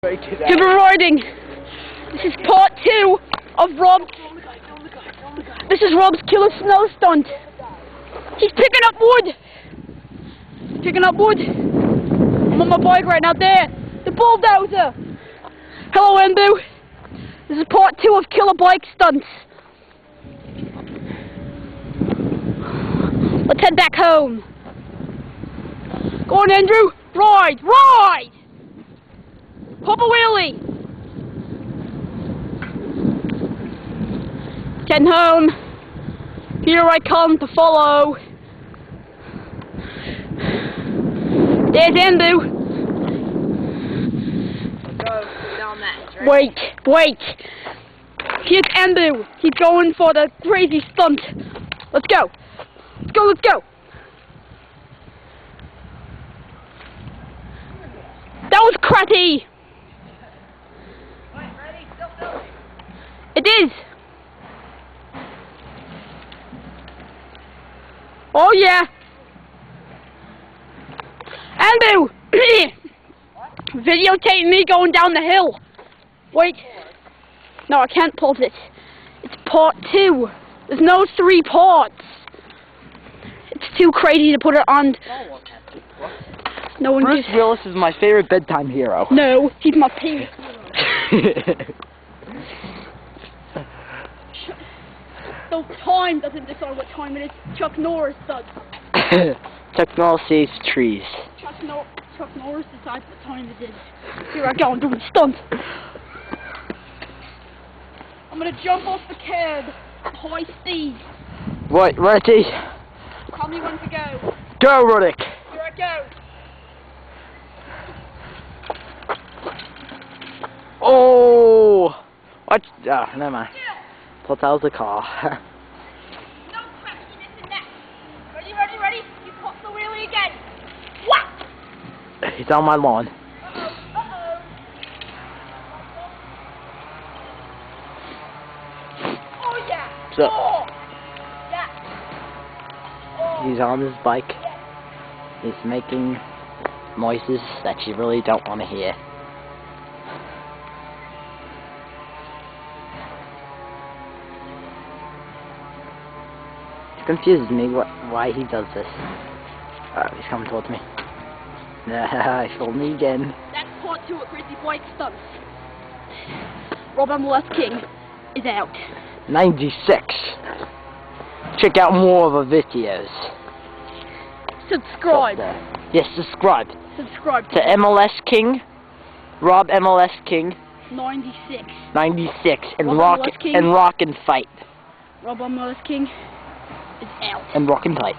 Good riding. This is part 2 of Rob's. This is Rob's killer snow stunt. He's picking up wood. I'm on my bike right now. There, the bulldozer. Hello, Embu. This is part 2 of killer bike stunts. Let's head back home. Go on, Andrew. Ride! Pop a wheelie! Getting home. Here I come to follow. There's Embu. Wait. Here's Embu. He's going for the crazy stunt. Let's go. That was cratty. It is. Oh yeah. Embu! Videotape me going down the hill. Wait. No, I can't pause it. It's part 2. There's no 3 parts. It's too crazy to put it on. No one Bruce Willis is my favorite bedtime hero. No, he's my favorite. So time doesn't decide what time it is. Chuck Norris does. Chuck Norris saves trees. Chuck Norris decides what time it is. Here I go, I'm doing stunts. I'm gonna jump off the curb at high speed. Right, ready? Tell me when to go. Go, Ruddick. Here I go. Oh! What? Ah, never mind. Thought that was the car. No crashiness in that. Ready? You pop the wheelie again. Whack! He's on my lawn. Uh-oh. Oh yeah. So, Oh. Yeah. Oh. he's on his bike. He's making noises that you really don't want to hear. It confuses me why he does this. He's coming towards me. Nah, he fooled me again. That's part 2 of Crazy Bike Stunts. Rob MLS King is out. 96. Check out more of our videos. Subscribe. Yes, subscribe. Subscribe To MLS King, Rob MLS King. 96. 96 and Rob rock MLS King. and rock and fight. Rob MLS King is out. And rock and fight.